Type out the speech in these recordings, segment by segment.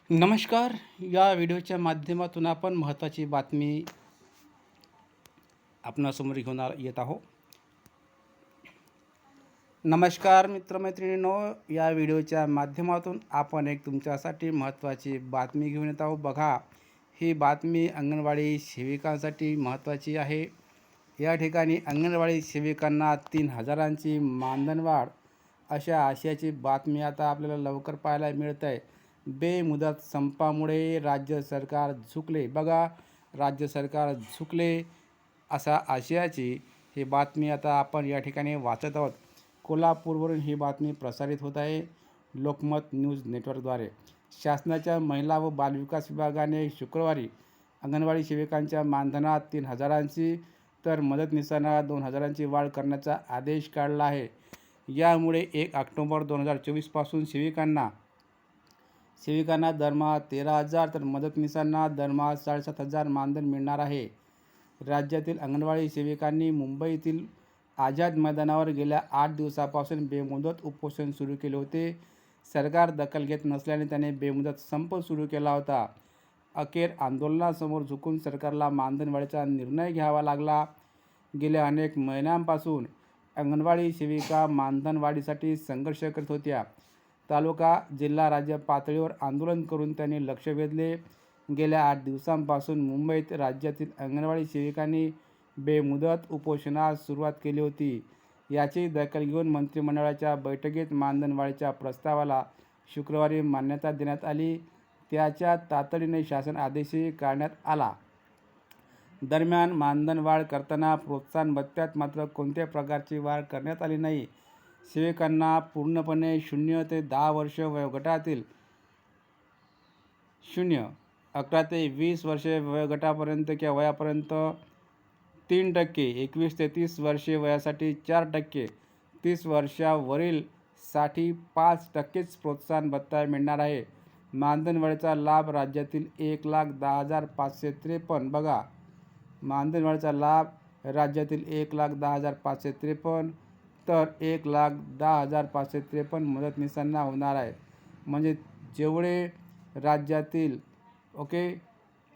नमस्कार. या व्हिडिओच्या माध्यमातून आपण महत्त्वाची बातमी आपणासमोर घेऊन येत आहोत. नमस्कार मित्रमैत्रिणींनो, या व्हिडिओच्या माध्यमातून आपण एक तुमच्यासाठी महत्त्वाची बातमी घेऊन येत आहोत. बघा, ही बातमी अंगणवाडी सेविकांसाठी महत्त्वाची आहे. या ठिकाणी अंगणवाडी सेविकांना 3,000ची मानधनवाढ अशा आशयाची बातमी आता आपल्याला लवकर पाहायला मिळत आहे. बेमुदत संपामुळे राज्य सरकार झुकले. बघा, राज्य सरकार झुकले असा आशयाची ही बातमी आता आपण या ठिकाणी वाचत आहोत. कोल्हापूरवरून ही बातमी प्रसारित होत आहे लोकमत न्यूज नेटवर्कद्वारे. शासनाच्या महिला व बालविकास विभागाने शुक्रवारी अंगणवाडी सेविकांच्या मानधनात 3,000ची तर मदतनीसांना 2,000ची वाढ करण्याचा आदेश काढला आहे. यामुळे 1 ऑक्टोबर 2024 पासून सेविकांना दरमहा 13,000 तर मदतनीसांना दरमहा 7,500 मानधन मिळणार आहे. राज्यातील अंगणवाडी सेविकांनी मुंबईतील आझाद मैदानावर गेल्या 8 दिवसापासून बेमुदत उपोषण सुरू केले होते. सरकार दखल घेत नसल्याने त्याने बेमुदत संप सुरू केला होता. अखेर आंदोलनासमोर झुकून सरकारला मानधनवाढीचा निर्णय घ्यावा लागला. गेल्या अनेक महिन्यांपासून अंगणवाडी सेविका मानधनवाढीसाठी संघर्ष करत होत्या. तालुका, जिल्हा, राज्य पातळीवर आंदोलन करून त्यांनी लक्ष वेधले. गेल्या 8 दिवसांपासून मुंबईत राज्यातील अंगणवाडी सेविकांनी बेमुदत उपोषणास सुरुवात केली होती. याची दखल घेऊन मंत्रिमंडळाच्या बैठकीत मानधनवाढीच्या प्रस्तावाला शुक्रवारी मान्यता देण्यात आली. त्याच्या तातडीने शासन आदेशही काढण्यात आला. दरम्यान मानधनवाढ करताना प्रोत्साहन भत्त्यात मात्र कोणत्याही प्रकारची वाढ करण्यात आली नाही. सेविकांना पूर्णपणे 0 ते 10 वर्ष वयोगटातील 11 ते 20 वर्षे वयोगटापर्यंत किंवा वयापर्यंत 3%, 21 ते 30 वर्षे वयासाठी 4%, 30 वर्षावरील साठी 5%च प्रोत्साहन भत्ता मिळणार आहे. मानधनवाढीचा लाभ राज्यातील 1,10,553. बघा, मानधनवाढीचा लाभ राज्यातील 1,10,553 तर 1,10,553 मदतनीसांना होणार आहे. म्हणजे जेवढे राज्यातील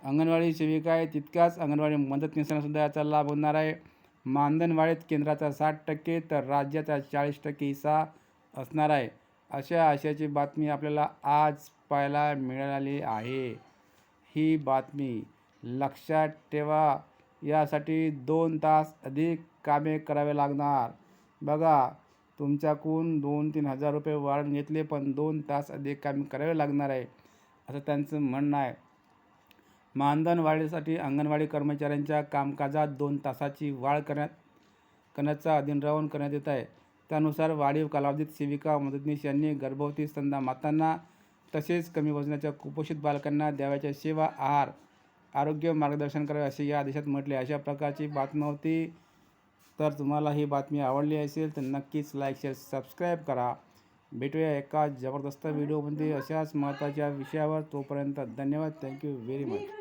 अंगणवाडी सेविका आहे तितक्याच अंगणवाडी मदतनीसांनासुद्धा याचा लाभ होणार आहे. मानधनवाढीत केंद्राचा 60% तर राज्याचा 40% हिस्सा असणार आहे. अशा आशयाची बातमी आपल्याला आज पाहायला मिळाली आहे. ही बातमी लक्षात ठेवा. यासाठी 2 तास अधिक कामे करावे लागणार. बघा, तुमच्याकडून 2-3 हजार रुपये वाढवून घेतले, पण 2 तास अधिक कामे करावे लागणार आहे असं त्यांचं म्हणणं आहे. मानधन वाढीसाठी अंगणवाडी कर्मचाऱ्यांच्या कामकाजात 2 तासाची वाढ करण्याचा अधीनराहून करण्यात येत आहे. त्यानुसार वाढीव कालावधीत सेविका, मदतनीस यांनी गर्भवती, स्तनदा मातांना तसेच कमी वजनाच्या कुपोषित बालकांना द्यावयाच्या सेवा, आहार, आरोग्य मार्गदर्शन करावे असे या आदेशात म्हटले. अशा प्रकारची बातमी होती. तर तुम्हाला ही बातमी आवडली असेल तर नक्कीच लाईक, शेअर, सबस्क्राईब करा. भेटूया एका जबरदस्त व्हिडिओमध्ये अशाच महत्त्वाच्या विषयावर. तोपर्यंत धन्यवाद. Thank you very much.